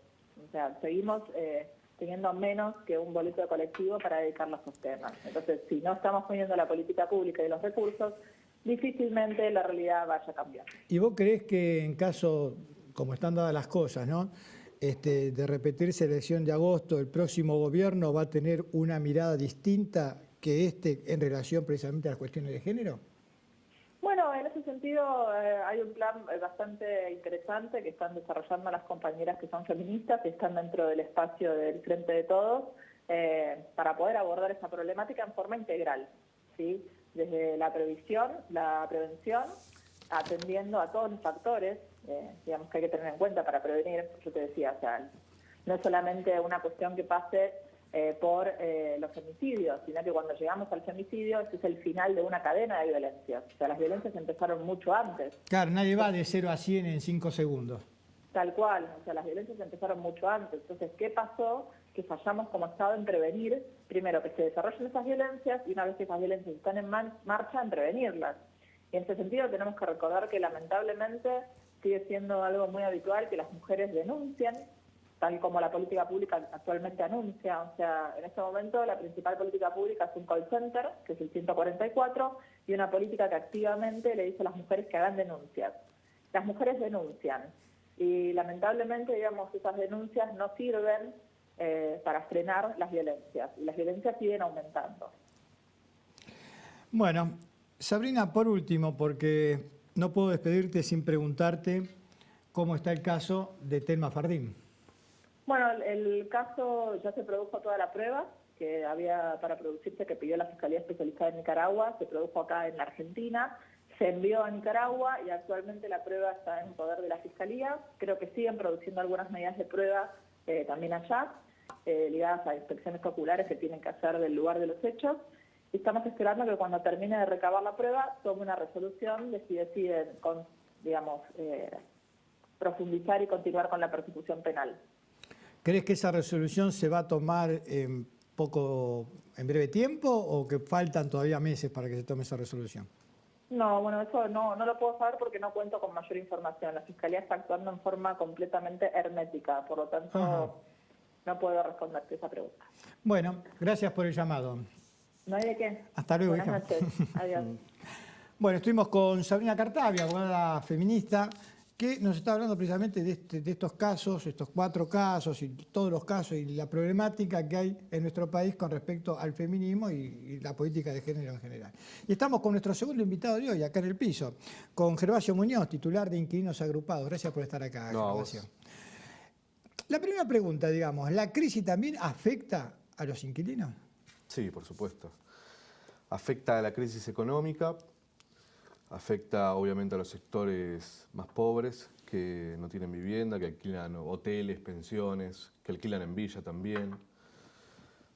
O sea, seguimos teniendo menos que un boleto de colectivo para dedicarlo a esos temas. Entonces, si no estamos poniendo la política pública y los recursos, difícilmente la realidad vaya a cambiar. ¿Y vos creés que en caso, como están dadas las cosas, ¿no? De repetirse la elección de agosto, el próximo gobierno va a tener una mirada distinta que en relación precisamente a las cuestiones de género? Bueno, en ese sentido hay un plan bastante interesante que están desarrollando las compañeras que son feministas y están dentro del espacio del Frente de Todos para poder abordar esa problemática en forma integral, ¿sí? Desde la prevención, atendiendo a todos los factores, digamos, que hay que tener en cuenta para prevenir. Yo te decía, o sea, no es solamente una cuestión que pase por los femicidios, sino que cuando llegamos al femicidio, ese es el final de una cadena de violencias. O sea, las violencias empezaron mucho antes. Claro, nadie va de 0 a 100 en 5 segundos. Tal cual, o sea, las violencias empezaron mucho antes. Entonces, ¿qué pasó? Que fallamos como Estado en prevenir, primero, que se desarrollen esas violencias y una vez que esas violencias están en marcha, en prevenirlas. Y en ese sentido tenemos que recordar que lamentablemente sigue siendo algo muy habitual que las mujeres denuncien, tal como la política pública actualmente anuncia. O sea, en este momento la principal política pública es un call center, que es el 144, y una política que activamente le dice a las mujeres que hagan denuncias. Las mujeres denuncian y lamentablemente, digamos, esas denuncias no sirven para frenar las violencias, y las violencias siguen aumentando. Bueno, Sabrina, por último, porque no puedo despedirte sin preguntarte cómo está el caso de Thelma Fardín. Bueno, el caso ya se produjo toda la prueba que había para producirse, que pidió la Fiscalía Especializada de Nicaragua, se produjo acá en la Argentina, se envió a Nicaragua y actualmente la prueba está en poder de la Fiscalía. Creo que siguen produciendo algunas medidas de prueba también allá, ligadas a inspecciones oculares que tienen que hacer del lugar de los hechos. Y estamos esperando que cuando termine de recabar la prueba tome una resolución de si deciden, digamos, profundizar y continuar con la persecución penal. ¿Crees que esa resolución se va a tomar en breve tiempo o que faltan todavía meses para que se tome esa resolución? No, bueno, eso no lo puedo saber porque no cuento con mayor información. La Fiscalía está actuando en forma completamente hermética, por lo tanto no puedo responderte esa pregunta. Bueno, gracias por el llamado. No hay de qué. Hasta luego, Buenas hija. noches. Adiós. Bueno, estuvimos con Sabrina Cartavia, abogada feminista, que nos está hablando precisamente de estos casos, estos 4 casos y todos los casos y la problemática que hay en nuestro país con respecto al feminismo y la política de género en general. Y estamos con nuestro segundo invitado de hoy, acá en el piso, con Gervasio Muñoz, titular de Inquilinos Agrupados. Gracias por estar acá, Gervasio. La primera pregunta, digamos, ¿la crisis también afecta a los inquilinos? Sí, por supuesto. Afecta a la crisis económica, afecta obviamente a los sectores más pobres que no tienen vivienda, que alquilan hoteles, pensiones, que alquilan en villa también.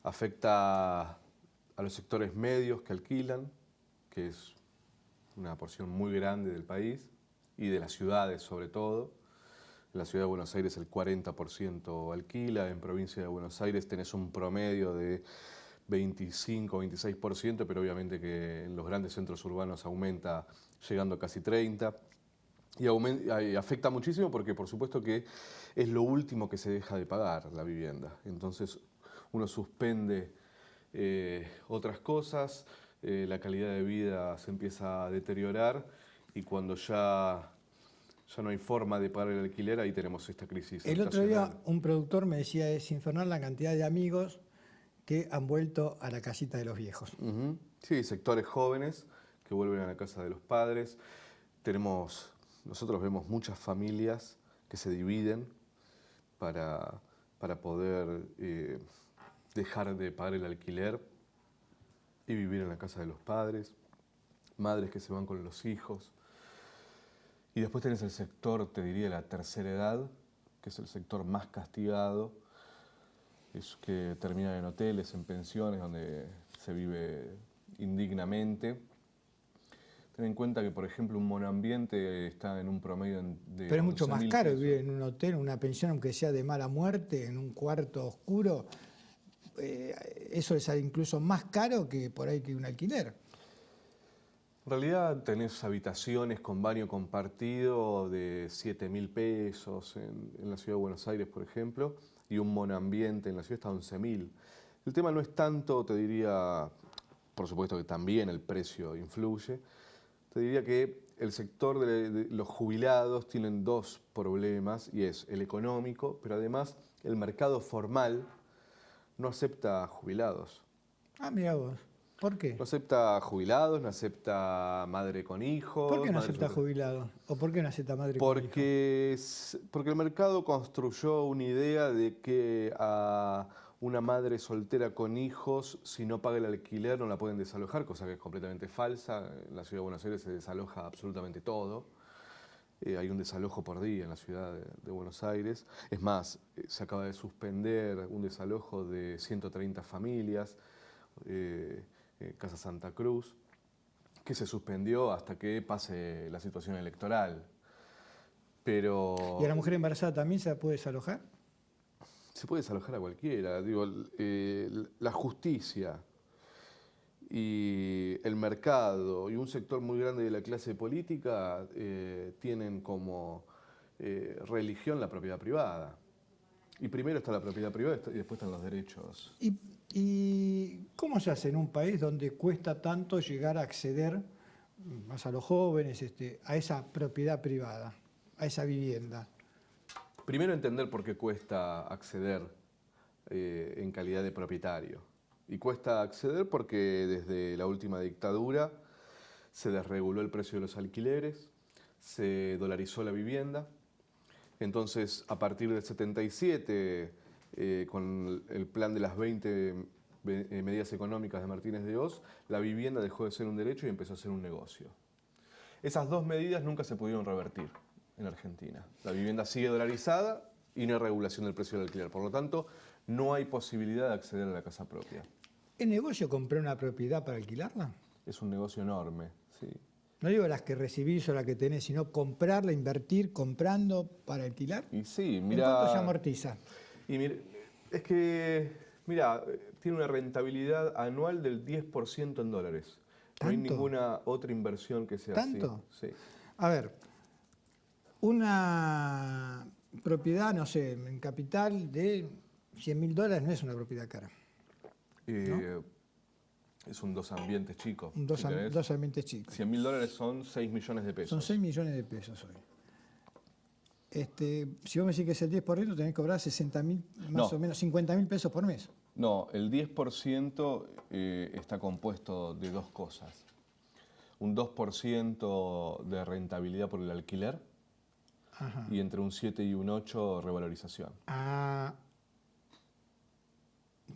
Afecta a los sectores medios que alquilan, que es una porción muy grande del país y de las ciudades sobre todo. En la ciudad de Buenos Aires el 40% alquila, en provincia de Buenos Aires tenés un promedio de 25, 26%, pero obviamente que en los grandes centros urbanos aumenta llegando a casi 30%. Y afecta muchísimo porque por supuesto que es lo último que se deja de pagar, la vivienda. Entonces uno suspende otras cosas, la calidad de vida se empieza a deteriorar y cuando ya no hay forma de pagar el alquiler, ahí tenemos esta crisis. El otro día un productor me decía, es infernal la cantidad de amigos que han vuelto a la casita de los viejos. Sí, sectores jóvenes que vuelven a la casa de los padres. Nosotros vemos muchas familias que se dividen para poder dejar de pagar el alquiler y vivir en la casa de los padres. Madres que se van con los hijos. Y después tenés el sector, te diría, de la tercera edad, que es el sector más castigado, es que terminan en hoteles, en pensiones, donde se vive indignamente. Ten en cuenta que, por ejemplo, un monoambiente está en un promedio de... Pero es mucho más caro pesos. vivir en un hotel, en una pensión, aunque sea de mala muerte, en un cuarto oscuro. Eso sale incluso más caro que por ahí que un alquiler. En realidad tenés habitaciones con baño compartido de 7.000 pesos en la ciudad de Buenos Aires, por ejemplo, y un monoambiente en la ciudad está a 11.000. El tema no es tanto, te diría, por supuesto que también el precio influye, te diría que el sector de los jubilados tienen dos problemas, y es el económico, pero además el mercado formal no acepta jubilados. Ah, mira vos. ¿Por qué? No acepta jubilados, no acepta madre con hijos. ¿Por qué no madre acepta soltera. jubilados? ¿O por qué no acepta madre con hijos? Porque el mercado construyó una idea de que a una madre soltera con hijos, si no paga el alquiler, no la pueden desalojar, cosa que es completamente falsa. En la ciudad de Buenos Aires se desaloja absolutamente todo. Hay un desalojo por día en la ciudad de Buenos Aires. Es más, se acaba de suspender un desalojo de 130 familias. Casa Santa Cruz, que se suspendió hasta que pase la situación electoral. Pero... ¿Y a la mujer embarazada también se la puede desalojar? Se puede desalojar a cualquiera. Digo, la justicia y el mercado y un sector muy grande de la clase política tienen como religión la propiedad privada. Y primero está la propiedad privada y después están los derechos. ¿Y cómo se hace en un país donde cuesta tanto llegar a acceder, más a los jóvenes, a esa propiedad privada, a esa vivienda? Primero entender por qué cuesta acceder en calidad de propietario. Y cuesta acceder porque desde la última dictadura se desreguló el precio de los alquileres, se dolarizó la vivienda. Entonces, a partir del 77, con el plan de las 20 medidas económicas de Martínez de Hoz, la vivienda dejó de ser un derecho y empezó a ser un negocio. Esas dos medidas nunca se pudieron revertir en Argentina. La vivienda sigue dolarizada y no hay regulación del precio del alquiler. Por lo tanto, no hay posibilidad de acceder a la casa propia. ¿Es negocio comprar una propiedad para alquilarla? Es un negocio enorme, sí. No digo las que recibís o las que tenés, sino comprarla, invertir comprando para alquilar. Y sí, mira... ¿En cuánto se amortiza? Y mira, es que, mira, tiene una rentabilidad anual del 10% en dólares. No hay ninguna otra inversión que sea así. ¿Tanto? Sí. A ver, una propiedad, no sé, en capital de $100.000 no es una propiedad cara. ¿No? Es un dos ambientes chico. Dos ambientes chicos. $100.000 son 6 millones de pesos. Son 6 millones de pesos hoy. Si vos me decís que es el 10%, tenés que cobrar 60.000, más o menos 50.000 pesos por mes. No, el 10% está compuesto de dos cosas. Un 2% de rentabilidad por el alquiler. Ajá. Y entre un 7 y un 8 revalorización. Ah,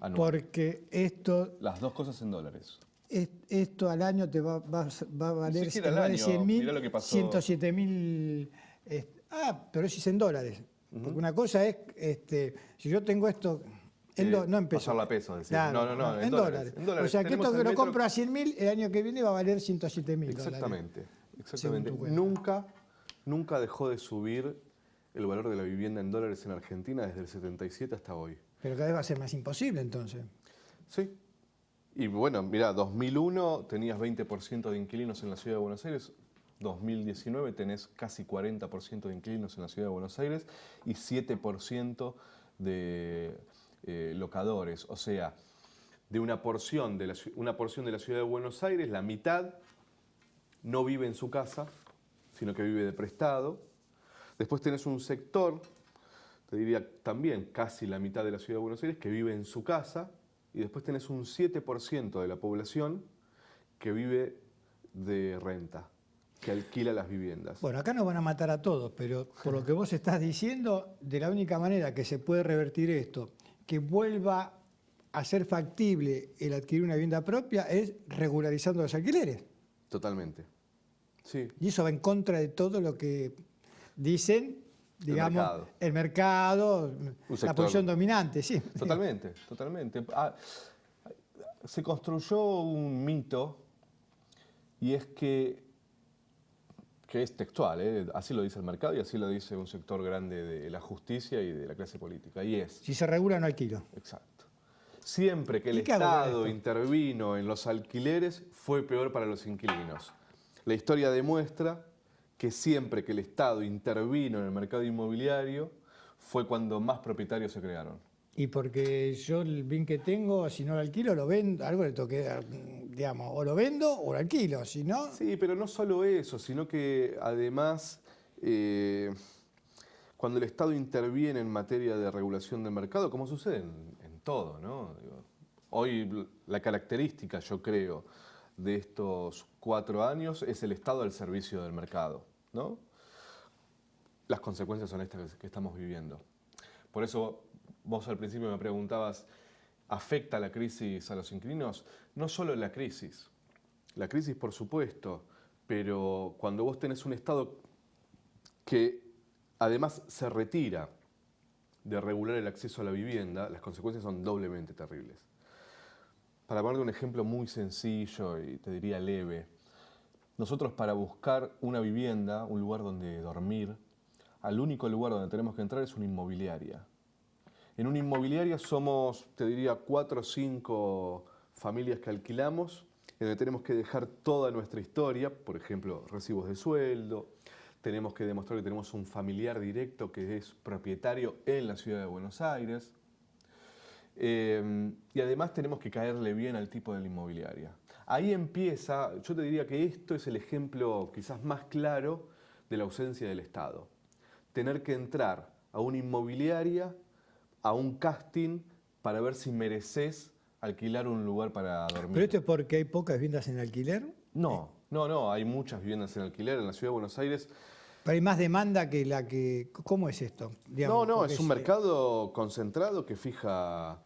anual. Porque esto... Las dos cosas en dólares. Esto al año te va a valer en lugar de 100.000, 107.000... pero eso es en dólares. Porque una cosa es, si yo tengo esto, no en pesos. Pasarla a pesos, decir. Claro, no, en dólares. O sea, que esto que lo compro a 100.000, el año que viene va a valer 107.000 Exactamente, exactamente. Exactamente. Nunca dejó de subir el valor de la vivienda en dólares en Argentina desde el 77 hasta hoy. Pero cada vez va a ser más imposible, entonces. Sí. Y bueno, mirá, 2001 tenías 20% de inquilinos en la ciudad de Buenos Aires, 2019 tenés casi 40% de inquilinos en la ciudad de Buenos Aires y 7% de locadores. O sea, de una porción de la ciudad de Buenos Aires, la mitad no vive en su casa, sino que vive de prestado. Después tenés un sector, te diría también casi la mitad de la ciudad de Buenos Aires, que vive en su casa. Y después tenés un 7% de la población que vive de renta, que alquila las viviendas. Bueno, acá nos van a matar a todos, pero por lo que vos estás diciendo, de la única manera que se puede revertir esto, que vuelva a ser factible el adquirir una vivienda propia, es regularizando los alquileres. Totalmente. Sí. Y eso va en contra de todo lo que dicen, digamos, el mercado, la posición dominante, sí. Totalmente, totalmente. Se construyó un mito, y es que es textual, así lo dice el mercado y así lo dice un sector grande de la justicia y de la clase política, y es... Si se regula, no alquilo. Exacto. Siempre que el Estado intervino en los alquileres, fue peor para los inquilinos. La historia demuestra que siempre que el Estado intervino en el mercado inmobiliario, fue cuando más propietarios se crearon. Y porque yo el bien que tengo, si no lo alquilo, lo vendo, algo le toque, digamos, o lo vendo o lo alquilo, si no... Sí, pero no solo eso, sino que además, cuando el Estado interviene en materia de regulación del mercado, como sucede en todo, ¿no? Hoy la característica, yo creo, de estos 4 años es el Estado al servicio del mercado, ¿no? Las consecuencias son estas que estamos viviendo. Por eso vos al principio me preguntabas, ¿afecta la crisis a los inquilinos? No solo la crisis por supuesto, pero cuando vos tenés un Estado que además se retira de regular el acceso a la vivienda, las consecuencias son doblemente terribles. Para poner un ejemplo muy sencillo y te diría leve, nosotros para buscar una vivienda, un lugar donde dormir, al único lugar donde tenemos que entrar es una inmobiliaria. En una inmobiliaria somos, te diría, 4 o 5 familias que alquilamos, en donde tenemos que dejar toda nuestra historia, por ejemplo, recibos de sueldo, tenemos que demostrar que tenemos un familiar directo que es propietario en la ciudad de Buenos Aires, y además tenemos que caerle bien al tipo de la inmobiliaria. Ahí empieza, yo te diría que esto es el ejemplo quizás más claro de la ausencia del Estado. Tener que entrar a una inmobiliaria, a un casting, para ver si mereces alquilar un lugar para dormir. ¿Pero esto es porque hay pocas viviendas en alquiler? No, hay muchas viviendas en alquiler en la ciudad de Buenos Aires. Pero hay más demanda que la que... ¿Cómo es esto? Digamos, No, es un mercado concentrado que fija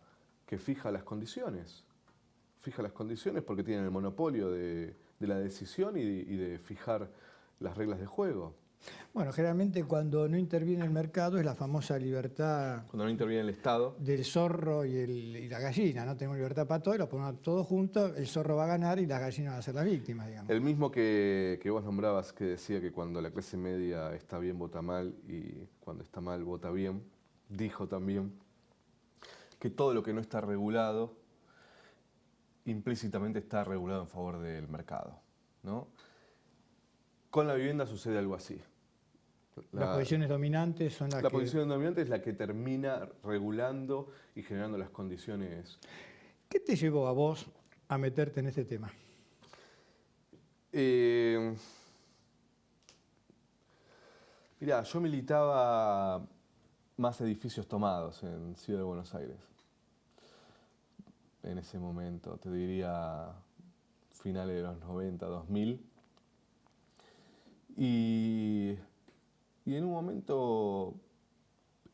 las condiciones. Fija las condiciones porque tienen el monopolio de la decisión y de fijar las reglas de juego. Bueno, generalmente cuando no interviene el mercado es la famosa libertad... Cuando no interviene el Estado. Del zorro y la gallina, ¿no? Tenemos libertad para todo y lo ponemos todos juntos, el zorro va a ganar y las gallinas van a ser las víctimas, digamos. El mismo que vos nombrabas, que decía que cuando la clase media está bien vota mal y cuando está mal vota bien, dijo también que todo lo que no está regulado implícitamente está regulado en favor del mercado, ¿no? Con la vivienda sucede algo así. Las posiciones dominantes son las que... La posición dominante es la que termina regulando y generando las condiciones. ¿Qué te llevó a vos a meterte en este tema? Mirá, yo militaba más edificios tomados en Ciudad de Buenos Aires. En ese momento, te diría finales de los 90, 2000. Y en un momento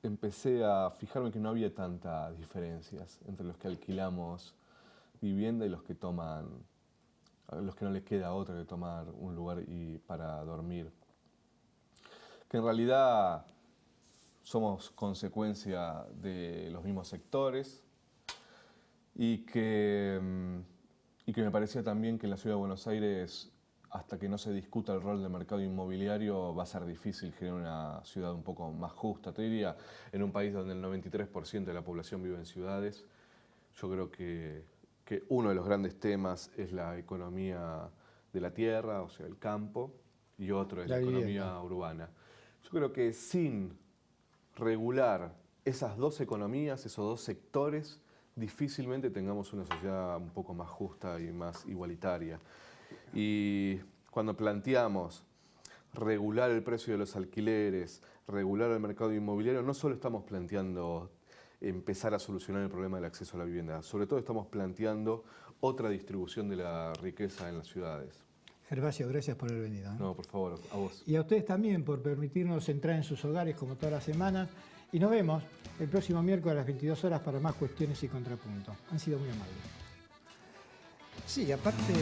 empecé a fijarme que no había tantas diferencias entre los que alquilamos vivienda y los que toman, a los que no les queda otra que tomar un lugar para dormir. Que en realidad somos consecuencia de los mismos sectores y que me parecía también que en la Ciudad de Buenos Aires, hasta que no se discuta el rol del mercado inmobiliario, va a ser difícil generar una ciudad un poco más justa. Te diría, en un país donde el 93% de la población vive en ciudades, yo creo que uno de los grandes temas es la economía de la tierra, o sea, el campo, y otro es la economía urbana. Yo creo que sin regular esas dos economías, esos dos sectores, difícilmente tengamos una sociedad un poco más justa y más igualitaria. Y cuando planteamos regular el precio de los alquileres, regular el mercado inmobiliario, no solo estamos planteando empezar a solucionar el problema del acceso a la vivienda, sobre todo estamos planteando otra distribución de la riqueza en las ciudades. Gervasio, gracias por haber venido. No, por favor, a vos. Y a ustedes también por permitirnos entrar en sus hogares como todas las semanas. Y nos vemos el próximo miércoles a las 22 horas para más cuestiones y contrapuntos. Han sido muy amables. Sí, aparte...